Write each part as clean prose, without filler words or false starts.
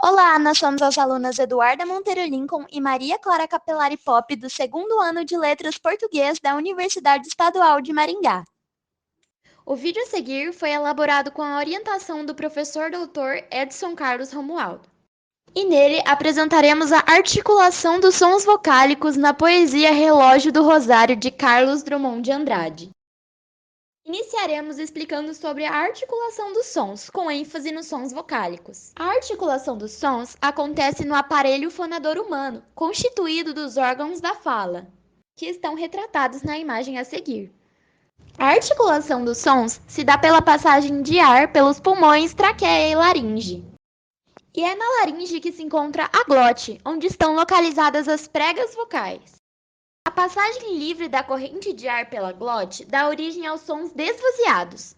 Olá, nós somos as alunas Eduarda Monteiro Lincoln e Maria Clara Capelari Pop, do segundo ano de Letras Português da Universidade Estadual de Maringá. O vídeo a seguir foi elaborado com a orientação do professor Dr. Edson Carlos Romualdo. E nele apresentaremos a articulação dos sons vocálicos na poesia Relógio do Rosário, de Carlos Drummond de Andrade. Iniciaremos explicando sobre a articulação dos sons, com ênfase nos sons vocálicos. A articulação dos sons acontece no aparelho fonador humano, constituído dos órgãos da fala, que estão retratados na imagem a seguir. A articulação dos sons se dá pela passagem de ar pelos pulmões, traqueia e laringe. E é na laringe que se encontra a glote, onde estão localizadas as pregas vocais. A passagem livre da corrente de ar pela glote dá origem aos sons desvaziados,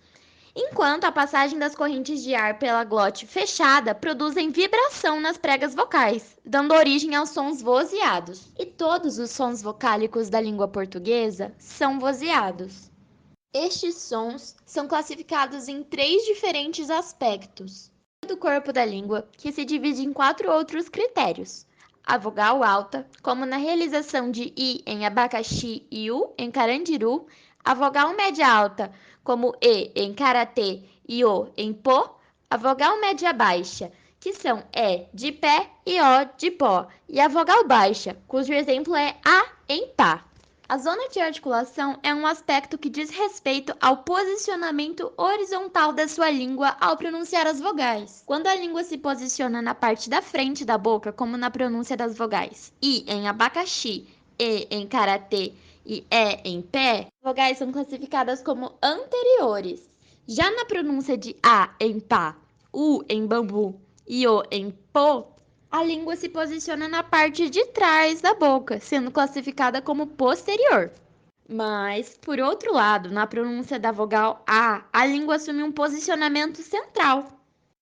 enquanto a passagem das correntes de ar pela glote fechada produzem vibração nas pregas vocais, dando origem aos sons vozeados. E todos os sons vocálicos da língua portuguesa são vozeados. Estes sons são classificados em 3 diferentes aspectos do corpo da língua, que se divide em 4 outros critérios. A vogal alta, como na realização de I em abacaxi e U em carandiru, a vogal média alta, como E em karatê e O em pô, a vogal média baixa, que são E de pé e O de pó, e a vogal baixa, cujo exemplo é A em pá. A zona de articulação é um aspecto que diz respeito ao posicionamento horizontal da sua língua ao pronunciar as vogais. Quando a língua se posiciona na parte da frente da boca, como na pronúncia das vogais I em abacaxi, E em karatê e E em pé, as vogais são classificadas como anteriores. Já na pronúncia de A em pá, U em bambu e O em pô, a língua se posiciona na parte de trás da boca, sendo classificada como posterior. Mas, por outro lado, na pronúncia da vogal A língua assume um posicionamento central.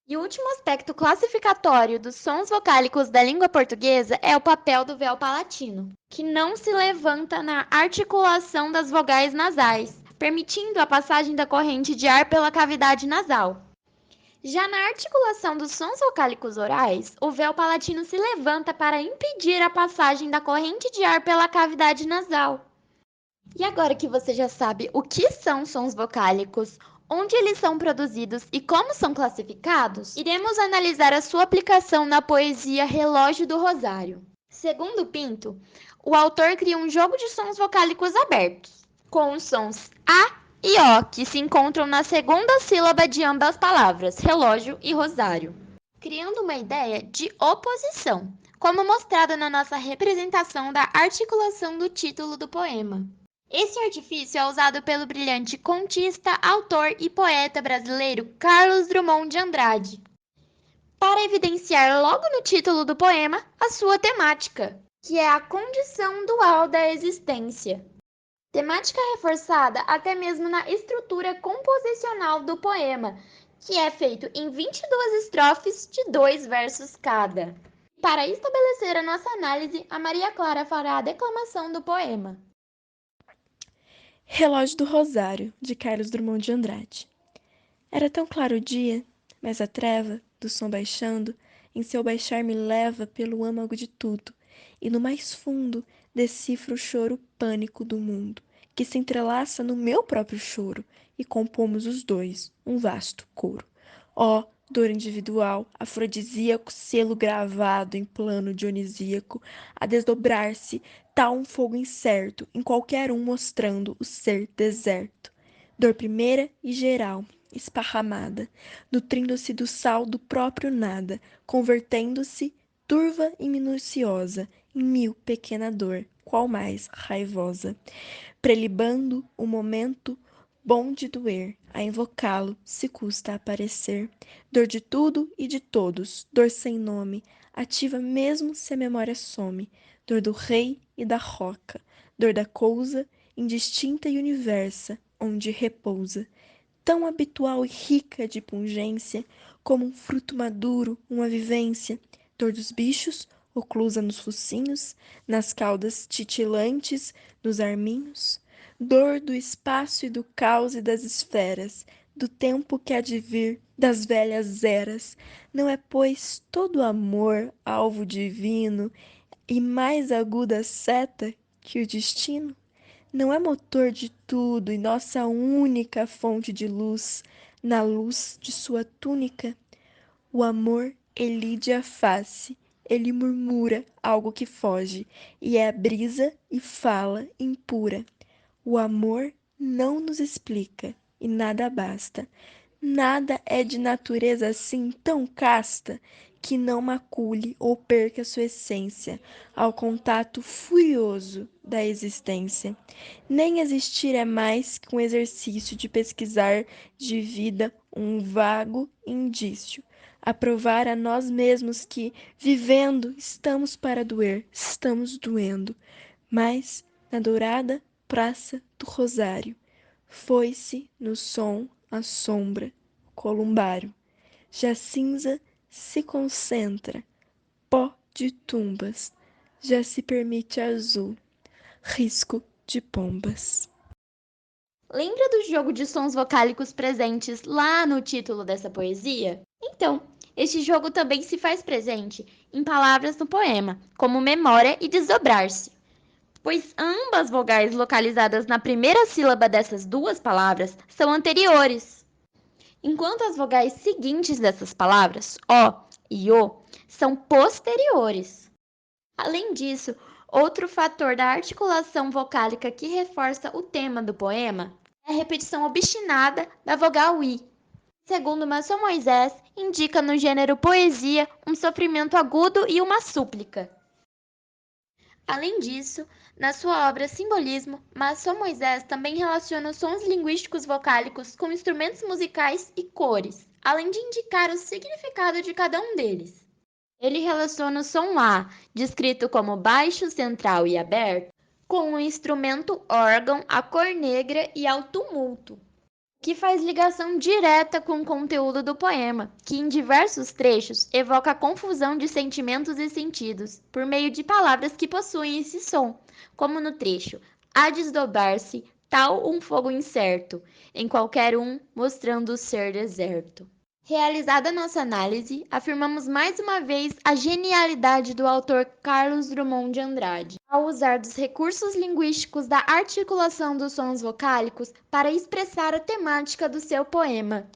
E o último aspecto classificatório dos sons vocálicos da língua portuguesa é o papel do véu palatino, que não se levanta na articulação das vogais nasais, permitindo a passagem da corrente de ar pela cavidade nasal. Já na articulação dos sons vocálicos orais, o véu palatino se levanta para impedir a passagem da corrente de ar pela cavidade nasal. E agora que você já sabe o que são sons vocálicos, onde eles são produzidos e como são classificados, iremos analisar a sua aplicação na poesia Relógio do Rosário. Segundo Pinto, o autor cria um jogo de sons vocálicos abertos, com os sons A e O, que se encontram na segunda sílaba de ambas palavras, relógio e rosário, criando uma ideia de oposição, como mostrado na nossa representação da articulação do título do poema. Esse artifício é usado pelo brilhante contista, autor e poeta brasileiro Carlos Drummond de Andrade, para evidenciar logo no título do poema a sua temática, que é a condição dual da existência. Temática reforçada até mesmo na estrutura composicional do poema, que é feito em 22 estrofes de 2 versos cada. Para estabelecer a nossa análise, a Maria Clara fará a declamação do poema. Relógio do Rosário, de Carlos Drummond de Andrade. Era tão claro o dia, mas a treva, do som baixando, em seu baixar me leva pelo âmago de tudo, e no mais fundo decifro o choro pânico do mundo, que se entrelaça no meu próprio choro, e compomos os dois um vasto coro. Ó, dor individual, afrodisíaco, selo gravado em plano dionisíaco, a desdobrar-se, tal um fogo incerto, em qualquer um mostrando o ser deserto. Dor primeira e geral, esparramada, nutrindo-se do sal do próprio nada, convertendo-se, turva e minuciosa, em mil pequena dor, qual mais raivosa. Prelibando o momento bom de doer, a invocá-lo se custa a aparecer. Dor de tudo e de todos, dor sem nome, ativa mesmo se a memória some. Dor do rei e da roca, dor da cousa, indistinta e universa, onde repousa. Tão habitual e rica de pungência, como um fruto maduro, uma vivência. Dor dos bichos, oclusa nos focinhos, nas caudas titilantes, nos arminhos. Dor do espaço e do caos e das esferas, do tempo que há de vir, das velhas eras. Não é, pois, todo amor alvo divino e mais aguda seta que o destino? Não é motor de tudo e nossa única fonte de luz, na luz de sua túnica? O amor elide a face, ele murmura algo que foge, e é a brisa e fala impura. O amor não nos explica, e nada basta. Nada é de natureza assim tão casta que não macule ou perca sua essência ao contato furioso da existência. Nem existir é mais que um exercício de pesquisar de vida um vago indício, a provar a nós mesmos que, vivendo, estamos para doer, estamos doendo. Mas, na dourada praça do Rosário, foi-se no som a sombra, columbário. Já cinza se concentra, pó de tumbas, já se permite azul, risco de pombas. Lembra do jogo de sons vocálicos presentes lá no título dessa poesia? Então, este jogo também se faz presente em palavras no poema, como memória e desdobrar-se, pois ambas vogais localizadas na primeira sílaba dessas duas palavras são anteriores, enquanto as vogais seguintes dessas palavras, o e o, são posteriores. Além disso, outro fator da articulação vocálica que reforça o tema do poema é a repetição obstinada da vogal i. Segundo Maçom Moisés, indica no gênero poesia um sofrimento agudo e uma súplica. Além disso, na sua obra Simbolismo, Maçom Moisés também relaciona os sons linguísticos vocálicos com instrumentos musicais e cores, além de indicar o significado de cada um deles. Ele relaciona o som Lá, descrito como baixo, central e aberto, com o instrumento órgão, a cor negra e ao tumulto, que faz ligação direta com o conteúdo do poema, que em diversos trechos evoca a confusão de sentimentos e sentidos, por meio de palavras que possuem esse som, como no trecho a desdobrar-se, tal um fogo incerto, em qualquer um mostrando o ser deserto. Realizada nossa análise, afirmamos mais uma vez a genialidade do autor Carlos Drummond de Andrade, ao usar dos recursos linguísticos da articulação dos sons vocálicos para expressar a temática do seu poema.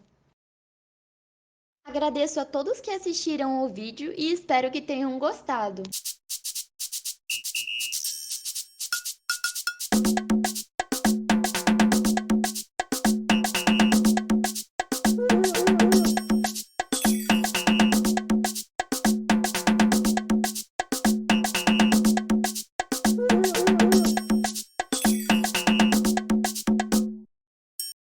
Agradeço a todos que assistiram ao vídeo e espero que tenham gostado.